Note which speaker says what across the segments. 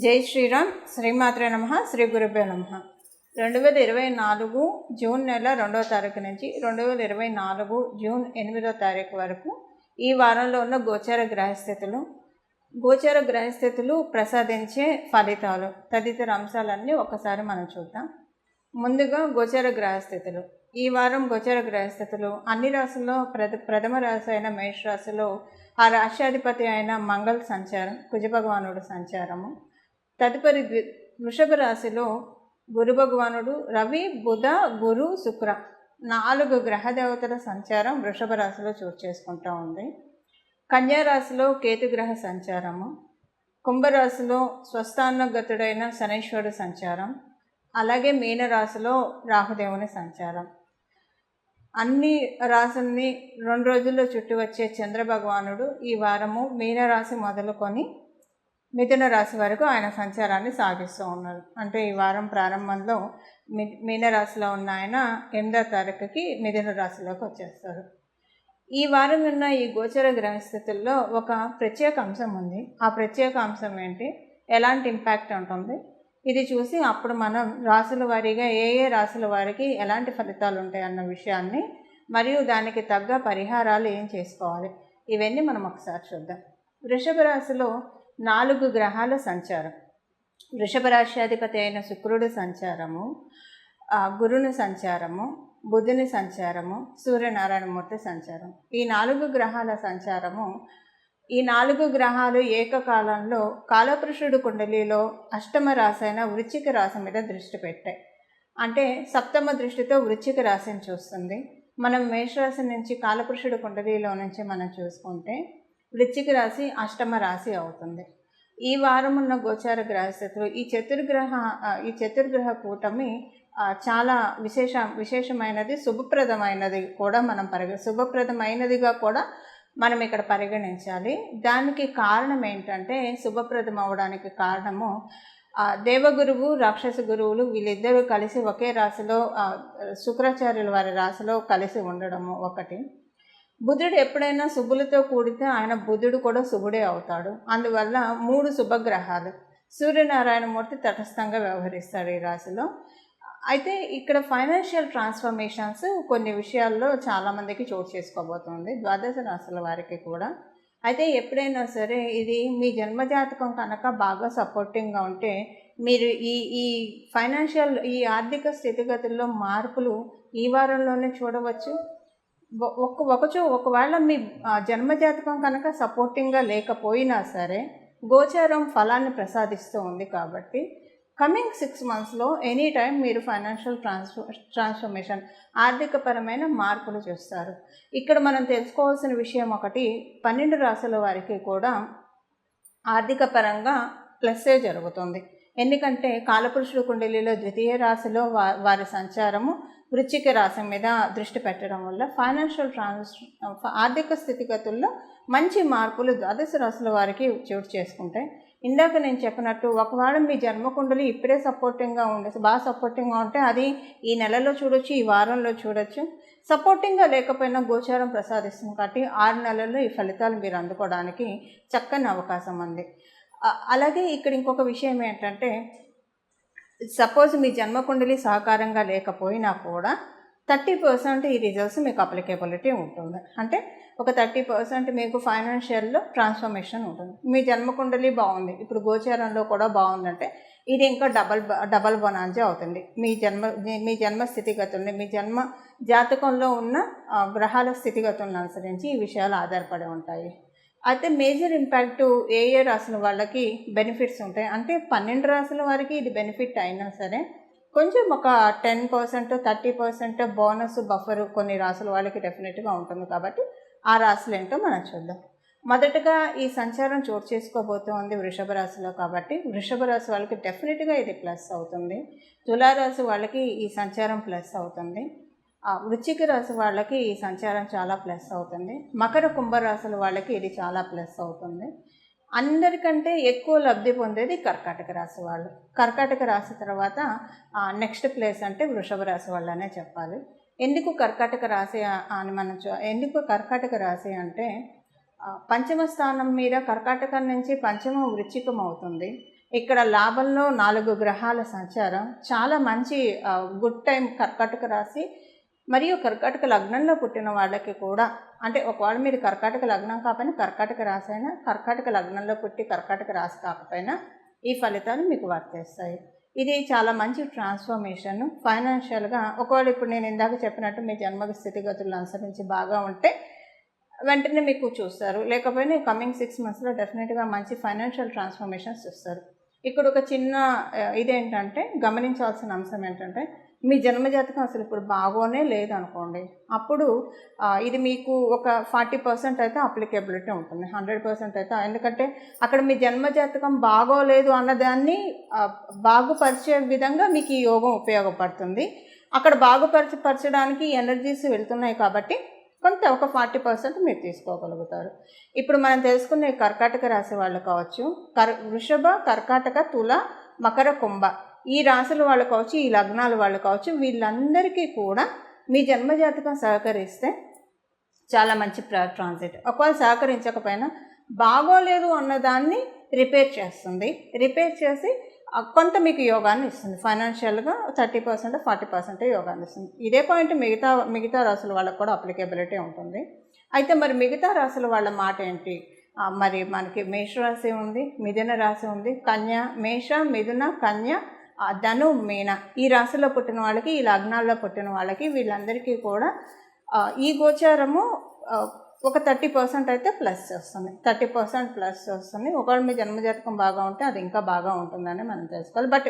Speaker 1: జై శ్రీరామ్. శ్రీమాత్రే నమః. శ్రీ గురుభ్యో నమః. 2024 జూన్ నెల 2వ తారీఖు నుంచి 2024 జూన్ 8వ తారీఖు వరకు ఈ వారంలో ఉన్న గోచర గ్రహస్థితులు ప్రసాదించే ఫలితాలు తదితర అంశాలన్నీ ఒకసారి మనం చూద్దాం. ముందుగా గోచర గ్రహస్థితులు. ఈ వారం గోచర గ్రహస్థితులు అన్ని రాశుల్లో ప్రథమ రాశి అయిన మేష రాశిలో ఆ రాశ్యాధిపతి అయిన మంగళ సంచారం, కుజ భగవానుడు సంచారము. తదుపరి వృషభ రాశిలో గురు భగవానుడు, రవి, బుధ, గురు, శుక్ర 4 గ్రహ దేవతల సంచారం వృషభ రాశిలో చోటు చేసుకుంటూ ఉంది. కన్యా రాశిలో కేతుగ్రహ సంచారము, కుంభరాశిలో స్వస్థానగతుడైన శనీశ్వరుడు సంచారం, అలాగే మీనరాశిలో రాహుదేవుని సంచారం. అన్ని రాశుల్ని 2 రోజుల్లో చుట్టి వచ్చే చంద్రభగవానుడు ఈ వారము మీనరాశి మొదలుకొని మిథున రాశి వరకు ఆయన సంచారాన్ని సాగిస్తూ ఉన్నారు. అంటే ఈ వారం ప్రారంభంలో మీనరాశిలో ఉన్న ఆయన 8వ తారీఖుకి మిథున రాశిలోకి వచ్చేస్తారు. ఈ వారం ఉన్న ఈ గోచర గ్రహస్థితుల్లో ఒక ప్రత్యేక అంశం ఉంది. ఆ ప్రత్యేక అంశం ఏంటి, ఎలాంటి ఇంపాక్ట్ ఉంటుంది, ఇది చూసి అప్పుడు మనం రాశుల వారీగా ఏ రాశుల వారికి ఎలాంటి ఫలితాలు ఉంటాయి అన్న విషయాన్ని, మరియు దానికి తగ్గ పరిహారాలు ఏం చేసుకోవాలి, ఇవన్నీ మనం ఒకసారి చూద్దాం. వృషభ రాశిలో 4 గ్రహాల సంచారం. వృషభ రాశ్యాధిపతి అయిన శుక్రుడి సంచారము, గురుని సంచారము, బుధుని సంచారము, సూర్యనారాయణమూర్తి సంచారం. ఈ 4 గ్రహాల సంచారము, ఈ 4 గ్రహాలు ఏకకాలంలో కాలపురుషుడు కుండలిలో అష్టమ రాశి అయిన వృశ్చిక రాశి మీద దృష్టి పెట్టాయి. అంటే సప్తమ దృష్టితో వృశ్చిక రాశిని చూస్తుంది. మనం మేషరాశి నుంచి కాలపురుషుడు కుండలిలో నుంచి మనం చూసుకుంటే వృశ్చిక రాశి అష్టమ రాశి అవుతుంది. ఈ వారం ఉన్న గోచార గ్రహస్థితులు ఈ చతుర్గ్రహ కూటమి చాలా విశేషమైనది, శుభప్రదమైనది కూడా శుభప్రదమైనదిగా కూడా మనం ఇక్కడ పరిగణించాలి. దానికి కారణం ఏంటంటే, శుభప్రదం అవడానికి కారణము దేవగురువు, రాక్షస గురువులు వీళ్ళిద్దరూ కలిసి ఒకే రాశిలో శుక్రాచార్యుల వారి రాశిలో కలిసి ఉండడము ఒకటి. బుధుడు ఎప్పుడైనా శుభులతో కూడితే ఆయన బుధుడు కూడా శుభుడే అవుతాడు. అందువల్ల 3 శుభగ్రహాలు. సూర్యనారాయణమూర్తి తటస్థంగా వ్యవహరిస్తాడు ఈ రాశిలో. అయితే ఇక్కడ ఫైనాన్షియల్ ట్రాన్స్ఫర్మేషన్స్ కొన్ని విషయాల్లో చాలామందికి చోటు చేసుకోబోతుంది, ద్వాదశ రాశుల వారికి కూడా. అయితే ఎప్పుడైనా సరే ఇది మీ జన్మజాతకం కనుక బాగా సపోర్టింగ్గా ఉంటే మీరు ఈ ఫైనాన్షియల్ ఆర్థిక స్థితిగతుల్లో మార్పులు ఈ వారంలోనే చూడవచ్చు. ఒకవేళ మీ జన్మజాతకం కనుక సపోర్టింగ్గా లేకపోయినా సరే గోచారం ఫలాన్ని ప్రసాదిస్తూ ఉంది కాబట్టి కమింగ్ 6 monthsలో ఎనీ టైం మీరు ఫైనాన్షియల్ ట్రాన్స్ఫర్మేషన్, ఆర్థికపరమైన మార్పులు చూస్తారు. ఇక్కడ మనం తెలుసుకోవాల్సిన విషయం ఒకటి, 12 రాశుల వారికి కూడా ఆర్థిక పరంగా ప్లస్సే జరుగుతుంది. ఎందుకంటే కాలపురుషుడు కుండలిలో ద్వితీయ రాశిలో వారి సంచారము వృశ్చిక రాశి మీద దృష్టి పెట్టడం వల్ల ఫైనాన్షియల్ ఆర్థిక స్థితిగతుల్లో మంచి మార్పులు ద్వాదశ రాశుల వారికి చోటు చేసుకుంటాయి. ఇందాక నేను చెప్పినట్టు ఒకవేళ మీ జన్మకుండలి ఇప్పుడే బాగా సపోర్టింగ్గా ఉంటే అది ఈ నెలలో చూడొచ్చు, ఈ వారంలో చూడొచ్చు. సపోర్టింగ్గా లేకపోయినా గోచారం ప్రసాదిస్తుంది కాబట్టి 6 నెలల్లో ఈ ఫలితాలు మీరు అందుకోవడానికి చక్కని అవకాశం ఉంది. అలాగే ఇక్కడ ఇంకొక విషయం ఏంటంటే, సపోజ్ మీ జన్మకుండలి సహకారంగా లేకపోయినా కూడా 30% ఈ రిజల్ట్స్ మీకు అప్లికేబిలిటీ ఉంటుంది. అంటే ఒక 30% మీకు ఫైనాన్షియల్లో ట్రాన్స్ఫర్మేషన్ ఉంటుంది. మీ జన్మకుండలి బాగుంది, ఇప్పుడు గోచారంలో కూడా బాగుందంటే ఇది ఇంకా డబల్ బొనాంజా అవుతుంది. మీ జన్మ స్థితిగతుల్ని, మీ జన్మ జాతకంలో ఉన్న గ్రహాల స్థితిగతులను అనుసరించి ఈ విషయాలు ఆధారపడి ఉంటాయి. అయితే మేజర్ ఇంపాక్ట్ ఏ రాశుల వాళ్ళకి బెనిఫిట్స్ ఉంటాయి అంటే 12 రాశుల వారికి ఇది బెనిఫిట్ అయినా సరే కొంచెం ఒక 10%, 30% బోనస్ బఫర్ కొన్ని రాశుల వాళ్ళకి డెఫినెట్గా ఉంటుంది. కాబట్టి ఆ రాశులు ఏంటో మనం చూద్దాం. మొదటగా ఈ సంచారం చోటు చేసుకోబోతోంది వృషభ రాశిలో కాబట్టి వృషభ రాశి వాళ్ళకి డెఫినెట్గా ఇది ప్లస్ అవుతుంది. తులారాశి వాళ్ళకి ఈ సంచారం ప్లస్ అవుతుంది. వృశ్చిక రాశి వాళ్ళకి ఈ సంచారం చాలా ప్లస్ అవుతుంది. మకర కుంభరాశుల వాళ్ళకి ఇది చాలా ప్లస్ అవుతుంది. అందరికంటే ఎక్కువ లబ్ధి పొందేది కర్కాటక రాశి వాళ్ళు. కర్కాటక రాశి తర్వాత నెక్స్ట్ ప్లేస్ అంటే వృషభ రాశి వాళ్ళనే చెప్పాలి. ఎందుకు కర్కాటక రాశి అంటే పంచమ స్థానం మీద కర్కాటకం నుంచి పంచమ వృశ్చికం అవుతుంది. ఇక్కడ లాభంలో 4 గ్రహాల సంచారం, చాలా మంచి గుడ్ టైం కర్కాటక రాశి మరియు కర్కాటక లగ్నంలో పుట్టిన వాళ్ళకి కూడా, అంటే ఒకవేళ మీరు కర్కాటక లగ్నం కాకపోయినా కర్కాటక రాశి అయినా, కర్కాటక లగ్నంలో పుట్టి కర్కాటక రాశి కాకపోయినా ఈ ఫలితాలు మీకు వర్తిస్తాయి. ఇది చాలా మంచి ట్రాన్స్ఫర్మేషన్ ఫైనాన్షియల్గా. ఒకవేళ ఇప్పుడు నేను ఇందాక చెప్పినట్టు మీ జన్మ స్థితిగతులను అనుసరించి బాగా ఉంటే వెంటనే మీకు చూస్తారు, లేకపోయినా కమింగ్ 6 monthsలో డెఫినెట్గా మంచి ఫైనాన్షియల్ ట్రాన్స్ఫర్మేషన్స్ చూస్తారు. ఇక్కడ ఒక చిన్న ఇదేంటంటే గమనించాల్సిన అంశం ఏంటంటే, మీ జన్మజాతకం అసలు ఇప్పుడు బాగోనే లేదనుకోండి, అప్పుడు ఇది మీకు ఒక 40% అయితే అప్లికేబిలిటీ ఉంటుంది, 100% అయితే. ఎందుకంటే అక్కడ మీ జన్మజాతకం బాగోలేదు అన్నదాన్ని బాగుపరిచే విధంగా మీకు ఈ యోగం ఉపయోగపడుతుంది. అక్కడ బాగుపరచడానికి ఎనర్జీస్ వెళ్తున్నాయి కాబట్టి కొంత ఒక 40% మీరు తీసుకోగలుగుతారు. ఇప్పుడు మనం తెలుసుకునే కర్కాటక రాశి వాళ్ళు కావచ్చు, వృషభ, కర్కాటక, తుల, మకర, కుంభ ఈ రాశుల వాళ్ళు కావచ్చు, ఈ లగ్నాల వాళ్ళు కావచ్చు, వీళ్ళందరికీ కూడా మీ జన్మజాతకం సహకరిస్తే చాలా మంచి ట్రాన్సిట్. ఒకవేళ సహకరించకపోయినా బాగోలేదు అన్నదాన్ని రిపేర్ చేస్తుంది. రిపేర్ చేసి కొంత మీకు యోగాన్ని ఇస్తుంది. ఫైనాన్షియల్గా 30% 40% యోగాన్ని ఇస్తుంది. ఇదే పాయింట్ మిగతా రాశుల వాళ్ళకు కూడా అప్లికేబిలిటీ ఉంటుంది. అయితే మరి మిగతా రాశుల వాళ్ళ మాట ఏంటి? మరి మనకి మేషరాశి ఉంది, మిథున రాశి ఉంది, కన్య, మేష, మిథున, కన్య, ధను, మీన ఈ రాశిలో పుట్టిన వాళ్ళకి, ఈ లగ్నాల్లో పుట్టిన వాళ్ళకి, వీళ్ళందరికీ కూడా ఈ గోచారము ఒక 30% అయితే ప్లస్ వస్తుంది, 30% ప్లస్ వస్తుంది. ఒకవేళ మీ జన్మజాతకం బాగా ఉంటే అది ఇంకా బాగా ఉంటుందని మనం తెలుసుకోవాలి. బట్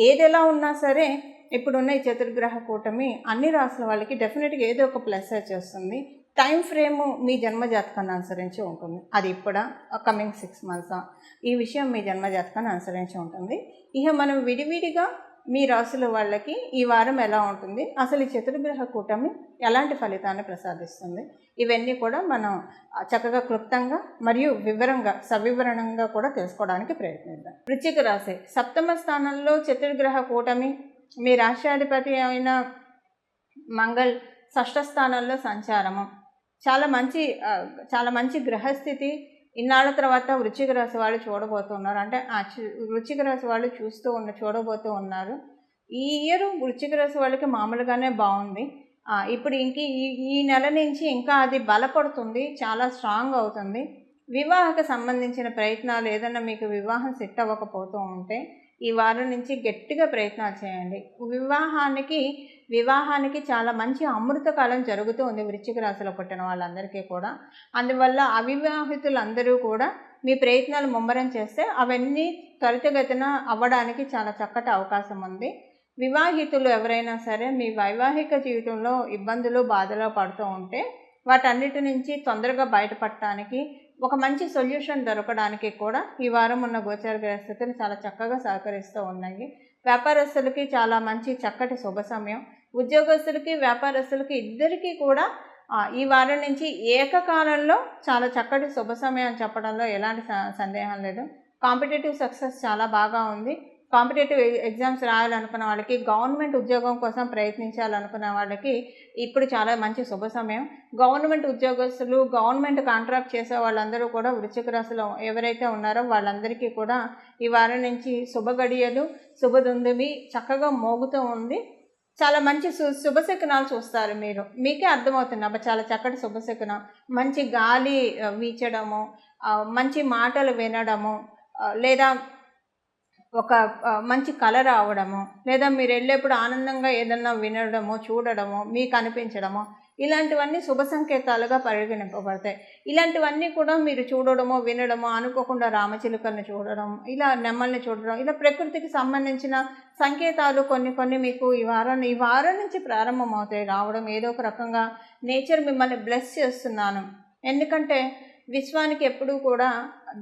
Speaker 1: ఏది ఎలా ఉన్నా సరే ఇప్పుడున్న ఈ చతుర్గ్రహ కూటమి అన్ని రాసుల వాళ్ళకి డెఫినెట్గా ఏదో ఒక ప్లస్ వచ్చేస్తుంది. టైం ఫ్రేము మీ జన్మజాతకాన్ని అనుసరించి ఉంటుంది. అది ఇప్పుడు కమింగ్ 6 months ఈ విషయం మీ జన్మజాతకాన్ని అనుసరించి ఉంటుంది. ఇక మనం విడివిడిగా మీ రాసుల వాళ్ళకి ఈ వారం ఎలా ఉంటుంది, అసలు ఈ చతుర్గ్రహ కూటమి ఎలాంటి ఫలితాన్ని ప్రసాదిస్తుంది, ఇవన్నీ కూడా మనం చక్కగా క్లుప్తంగా మరియు సవివరణంగా కూడా తెలుసుకోవడానికి ప్రయత్నిద్దాం. వృశ్చిక రాశి 7వ స్థానంలో చతుర్గ్రహ కూటమి, మీ రాష్ట్రాధిపతి అయిన మంగళ్ 6వ స్థానంలో సంచారము, చాలా మంచి గ్రహస్థితి. ఇన్నాళ్ళ తర్వాత వృశ్చిక రాశి వాళ్ళు చూడబోతున్నారు, అంటే వృశ్చిక రాశి వాళ్ళు చూడబోతూ ఉన్నారు. ఈ ఇయర్ వృశ్చిక రాశి వాళ్ళకి మామూలుగానే బాగుంది. ఇప్పుడు ఈ నెల నుంచి ఇంకా అది బలపడుతుంది, చాలా స్ట్రాంగ్ అవుతుంది. వివాహకు సంబంధించిన ప్రయత్నాలు, ఏదైనా మీకు వివాహం సెట్ అవ్వకపోతూ ఉంటే ఈ వారం నుంచి గట్టిగా ప్రయత్నాలు చేయండి. వివాహానికి చాలా మంచి అమృతకాలం జరుగుతూ ఉంది వృశ్చిక రాశిలో పుట్టిన వాళ్ళందరికీ కూడా. అందువల్ల అవివాహితులందరూ కూడా మీ ప్రయత్నాలు ముమ్మరం చేస్తే అవన్నీ త్వరితగతిన అవ్వడానికి చాలా చక్కటి అవకాశం ఉంది. వివాహితులు ఎవరైనా సరే మీ వైవాహిక జీవితంలో ఇబ్బందులు బాధలు పడుతూ ఉంటే వాటన్నిటి నుంచి తొందరగా బయటపడటానికి, ఒక మంచి సొల్యూషన్ దొరకడానికి కూడా ఈ వారం ఉన్న గోచార గ్రహస్థితులు చాలా చక్కగా సహకరిస్తూ ఉన్నాయి. వ్యాపారస్తులకి చాలా మంచి చక్కటి శుభ సమయం. ఉద్యోగస్తులకి, వ్యాపారస్తులకి ఇద్దరికీ కూడా ఈ వారం నుంచి ఏకకాలంలో చాలా చక్కటి శుభ సమయం చెప్పడంలో ఎలాంటి సందేహం లేదు. కాంపిటేటివ్ సక్సెస్ చాలా బాగా ఉంది. కాంపిటేటివ్ ఎగ్జామ్స్ రాయాలనుకున్న వాళ్ళకి, గవర్నమెంట్ ఉద్యోగం కోసం ప్రయత్నించాలనుకున్న వాళ్ళకి ఇప్పుడు చాలా మంచి శుభ సమయం. గవర్నమెంట్ ఉద్యోగస్తులు, గవర్నమెంట్ కాంట్రాక్ట్ చేసే వాళ్ళందరూ కూడా వృశ్చిక రాశిలో ఎవరైతే ఉన్నారో వాళ్ళందరికీ కూడా ఈ వారం నుంచి శుభ గడియలు, శుభదుందువి చక్కగా మోగుతూ ఉంది. చాలా మంచి శుభశకునాలు చూస్తారు. మీకే అర్థమవుతుంది అబ్బా చాలా చక్కటి శుభశకునం. మంచి గాలి వీచడము, మంచి మాటలు వినడము, లేదా ఒక మంచి కళ రావడము, లేదా మీరు వెళ్ళేప్పుడు ఆనందంగా ఏదన్నా వినడము, చూడడము, మీకు అనిపించడము, ఇలాంటివన్నీ శుభ సంకేతాలుగా పరిగణింపబడతాయి. ఇలాంటివన్నీ కూడా మీరు చూడడము, వినడము, అనుకోకుండా రామచిలుకల్ని చూడడం, ఇలా నెమ్మల్ని చూడడం, ఇలా ప్రకృతికి సంబంధించిన సంకేతాలు కొన్ని మీకు ఈ వారం నుంచి ప్రారంభమవుతాయి రావడం. ఏదో ఒక రకంగా నేచర్ మిమ్మల్ని బ్లెస్ చేస్తున్నాను. ఎందుకంటే విశ్వానికి ఎప్పుడూ కూడా,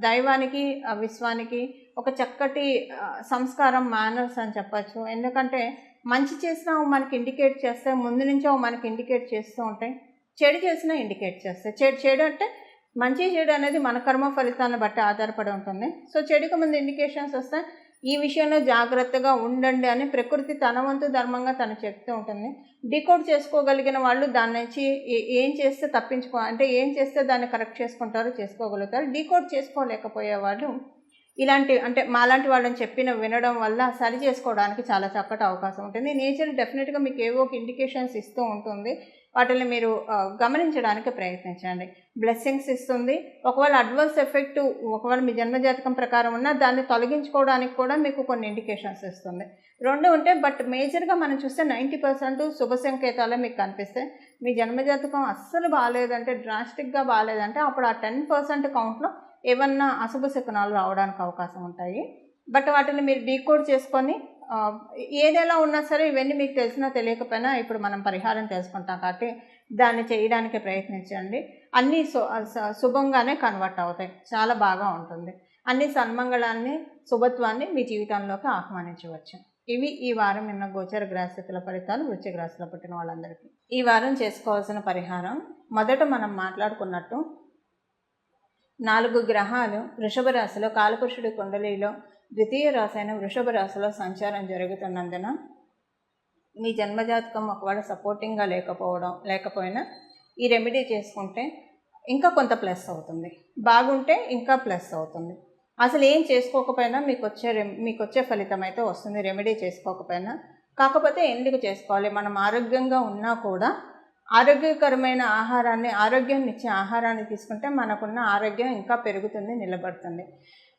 Speaker 1: దైవానికి విశ్వానికి ఒక చక్కటి సంస్కారం, మేనర్స్ అని చెప్పచ్చు. ఎందుకంటే మంచి చేసినా మనకి ఇండికేట్ చేస్తే, ముందు నుంచో మనకి ఇండికేట్ చేస్తూ ఉంటాయి, చెడు చేసినా ఇండికేట్ చేస్తాయి. చెడు అంటే మంచి చెడు అనేది మన కర్మ ఫలితాన్ని బట్టి ఆధారపడి ఉంటుంది. సో చెడుకు ముందు ఇండికేషన్స్ వస్తాయి. ఈ విషయంలో జాగ్రత్తగా ఉండండి అని ప్రకృతి తన వంతు ధర్మంగా తను చెప్తూ ఉంటుంది. డీకోడ్ చేసుకోగలిగిన వాళ్ళు దాని నుంచి ఏం చేస్తే ఏం చేస్తే దాన్ని కరెక్ట్ చేసుకోగలుగుతారు. డీకోడ్ చేసుకోలేకపోయే వాళ్ళు ఇలాంటి అంటే మాలాంటి వాళ్ళని చెప్పిన వినడం వల్ల సరి చేసుకోవడానికి చాలా చక్కటి అవకాశం ఉంటుంది. నేచర్ డెఫినెట్గా మీకు ఏవో ఒక ఇండికేషన్స్ ఇస్తూ ఉంటుంది. వాటిని మీరు గమనించడానికి ప్రయత్నించండి. బ్లెస్సింగ్స్ ఇస్తుంది. ఒకవేళ అడ్వర్స్ ఎఫెక్ట్ ఒకవేళ మీ జన్మజాతకం ప్రకారం ఉన్నా దాన్ని తొలగించుకోవడానికి కూడా మీకు కొన్ని ఇండికేషన్స్ ఇస్తుంది. రెండు ఉంటాయి. బట్ మేజర్గా మనం చూస్తే 90% శుభ సంకేతాలే మీకు కనిపిస్తాయి. మీ జన్మజాతకం అస్సలు బాగాలేదంటే, డ్రాస్టిక్గా బాగాలేదంటే అప్పుడు ఆ 10% కౌంట్లో ఏమన్నా అశుభ శకునాలు రావడానికి అవకాశం ఉంటాయి. బట్ వాటిని మీరు డీకోడ్ చేసుకొని ఏదెలా ఉన్నా సరే ఇవన్నీ మీకు తెలిసినా తెలియకపోయినా ఇప్పుడు మనం పరిహారం తెలుసుకుంటాం కాబట్టి దాన్ని చేయడానికి ప్రయత్నించండి. అన్నీ శుభంగానే కన్వర్ట్ అవుతాయి. చాలా బాగా ఉంటుంది. అన్ని సన్మంగళాన్ని, శుభత్వాన్ని మీ జీవితంలోకి ఆహ్వానించవచ్చు. ఇవి ఈ వారం ఉన్న గోచర గ్రహస్థితుల ఫలితాలు వృశ్చిక రాశిలో పుట్టిన వాళ్ళందరికీ. ఈ వారం చేసుకోవాల్సిన పరిహారం, మొదట మనం మాట్లాడుకున్నట్టు 4 గ్రహాలు వృషభ రాశిలో కాలపురుషుడి కుండలిలో ద్వితీయ రాశి అయిన వృషభ రాశిలో సంచారం జరుగుతున్నందున మీ జన్మజాతకం ఒకవేళ సపోర్టింగ్గా లేకపోయినా ఈ రెమెడీ చేసుకుంటే ఇంకా కొంత ప్లస్ అవుతుంది. బాగుంటే ఇంకా ప్లస్ అవుతుంది. అసలు ఏం చేసుకోకపోయినా మీకు వచ్చే ఫలితం అయితే వస్తుంది, రెమెడీ చేసుకోకపోయినా. కాకపోతే ఎందుకు చేసుకోవాలి? మనం ఆరోగ్యంగా ఉన్నా కూడా ఆరోగ్యకరమైన ఆహారాన్ని, ఆరోగ్యాన్ని ఇచ్చే ఆహారాన్ని తీసుకుంటే మనకున్న ఆరోగ్యం ఇంకా పెరుగుతుంది, నిలబడుతుంది.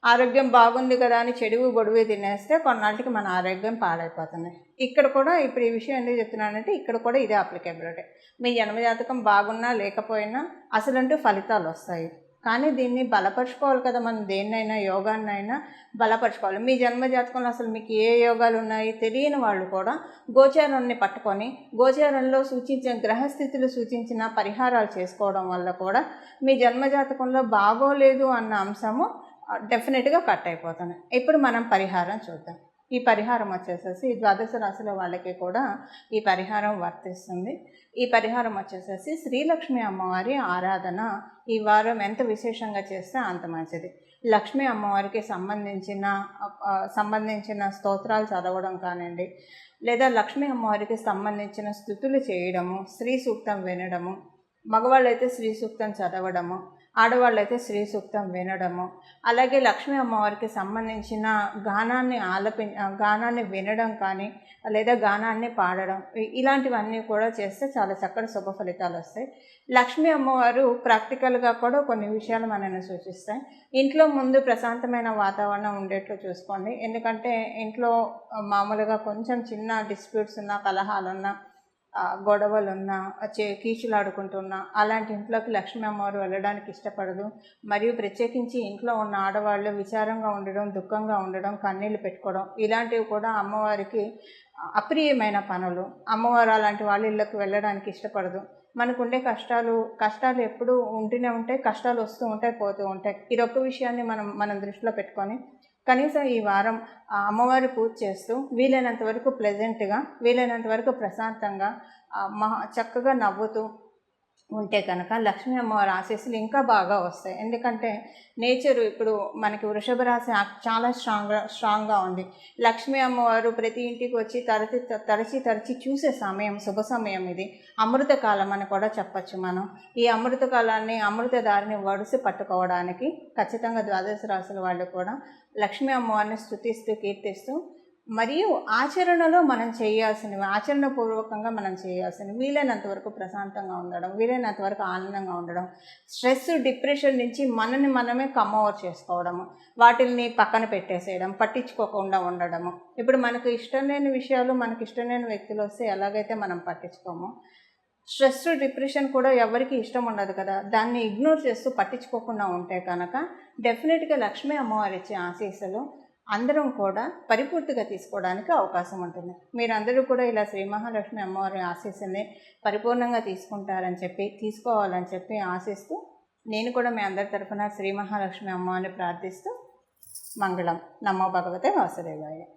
Speaker 1: ఆరోగ్యం బాగుంది కదా అని చెడువు బొడువు తినేస్తే కొన్నాళ్ళకి మన ఆరోగ్యం పాడైపోతుంది. ఇక్కడ కూడా ఇప్పుడు ఈ విషయం ఎందుకు చెప్తున్నానంటే ఇక్కడ కూడా ఇదే అప్లికేబిలిటీ. మీ జన్మజాతకం బాగున్నా లేకపోయినా అసలంటూ ఫలితాలు వస్తాయి. కానీ దీన్ని బలపరుచుకోవాలి కదా. మనం దేన్నైనా, యోగాన్నైనా బలపరుచుకోవాలి. మీ జన్మజాతకంలో అసలు మీకు ఏ యోగాలు ఉన్నాయి తెలియని వాళ్ళు కూడా గోచారాన్ని పట్టుకొని గోచారంలో సూచించిన గ్రహస్థితులు సూచించిన పరిహారాలు చేసుకోవడం వల్ల కూడా మీ జన్మజాతకంలో బాగోలేదు అన్న అంశము డెఫినెట్గా కట్ అయిపోతుంది. ఇప్పుడు మనం పరిహారం చూద్దాం. ఈ పరిహారం వచ్చేసేసి ద్వాదశ రాశుల వాళ్ళకి కూడా ఈ పరిహారం వర్తిస్తుంది. ఈ పరిహారం వచ్చేసేసి శ్రీలక్ష్మి అమ్మవారి ఆరాధన ఈ వారం ఎంత విశేషంగా చేస్తే అంత మంచిది. లక్ష్మీ అమ్మవారికి సంబంధించిన స్తోత్రాలు చదవడం కానివ్వండి, లేదా లక్ష్మీ అమ్మవారికి సంబంధించిన స్తుతులు చేయడము, శ్రీ సూక్తం వినడము, మగవాళ్ళైతే శ్రీ సూక్తం చదవడము, ఆడవాళ్ళైతే శ్రీ సూక్తం వినడము, అలాగే లక్ష్మీ అమ్మవారికి సంబంధించిన గానాన్ని వినడం కానీ లేదా గానాన్ని పాడడం, ఇలాంటివన్నీ కూడా చేస్తే చాలా చక్కటి శుభ ఫలితాలు వస్తాయి. లక్ష్మీ అమ్మవారు ప్రాక్టికల్గా కూడా కొన్ని విషయాలు మనల్ని సూచిస్తాయి. ఇంట్లో ముందు ప్రశాంతమైన వాతావరణం ఉండేట్లు చూసుకోండి. ఎందుకంటే ఇంట్లో మామూలుగా కొంచెం చిన్న డిస్ప్యూట్స్ ఉన్నా, కలహాలున్నా, గొడవలున్నా, కీచులాడుకుంటున్నా అలాంటి ఇంట్లోకి లక్ష్మీ అమ్మవారు వెళ్ళడానికి ఇష్టపడదు. మరియు ప్రత్యేకించి ఇంట్లో ఉన్న ఆడవాళ్ళు విచారంగా ఉండడం, దుఃఖంగా ఉండడం, కన్నీళ్ళు పెట్టుకోవడం, ఇలాంటివి కూడా అమ్మవారికి అప్రియమైన పనులు. అమ్మవారు అలాంటి వాళ్ళ ఇళ్ళకి వెళ్ళడానికి ఇష్టపడదు. మనకుండే కష్టాలు ఎప్పుడూ ఉంటూనే ఉంటాయి, కష్టాలు వస్తూ ఉంటాయి, పోతూ ఉంటాయి. ఇదొక్క విషయాన్ని మనం దృష్టిలో పెట్టుకొని కనీసం ఈ వారం అమ్మవారి పూజ చేస్తూ వీలైనంత వరకు ప్లెజెంట్గా, వీలైనంత వరకు ప్రశాంతంగా, చక్కగా నవ్వుతూ ఉంటే కనుక లక్ష్మీ అమ్మవారి ఆశీస్సులు ఇంకా బాగా వస్తాయి. ఎందుకంటే నేచరు ఇప్పుడు మనకి వృషభ రాశి చాలా స్ట్రాంగ్గా ఉంది. లక్ష్మీ అమ్మవారు ప్రతి ఇంటికి వచ్చి తరచి చూసే సమయం, శుభ సమయం ఇది. అమృతకాలం అని కూడా చెప్పచ్చు మనం. ఈ అమృతకాలాన్ని, అమృతదారిని వడిసి పట్టుకోవడానికి ఖచ్చితంగా ద్వాదశ రాశుల వాళ్ళు కూడా లక్ష్మీ అమ్మవారిని స్తుతిస్తూ, కీర్తిస్తూ, మరియు ఆచరణలో మనం చేయాల్సినవి, ఆచరణపూర్వకంగా మనం చేయాల్సినవి వీలైనంత వరకు ప్రశాంతంగా ఉండడం, వీలైనంత వరకు ఆనందంగా ఉండడం, స్ట్రెస్, డిప్రెషన్ నుంచి మనమే కమ్ ఓవర్ చేసుకోవడము, వాటిని పక్కన పెట్టేసేయడం, పట్టించుకోకుండా ఉండడము. ఇప్పుడు మనకు ఇష్టం లేని విషయాలు, మనకి ఇష్టం లేని వ్యక్తులు వస్తే ఎలాగైతే మనం పట్టించుకోమో, స్ట్రెస్, డిప్రెషన్ కూడా ఎవరికి ఇష్టం ఉండదు కదా. దాన్ని ఇగ్నోర్ చేస్తూ పట్టించుకోకుండా ఉంటే కనుక డెఫినెట్గా లక్ష్మీ అమ్మవారి ఇచ్చే ఆశీస్సులు అందరం కూడా పరిపూర్తిగా తీసుకోవడానికి అవకాశం ఉంటుంది. మీరందరూ కూడా ఇలా శ్రీ మహాలక్ష్మి అమ్మవారి ఆశీస్సుని పరిపూర్ణంగా తీసుకోవాలని చెప్పి ఆశిస్తూ, నేను కూడా మీ అందరి తరఫున శ్రీ మహాలక్ష్మి అమ్మవారిని ప్రార్థిస్తూ మంగళం. నమో భగవతే వాసుదేవాయ.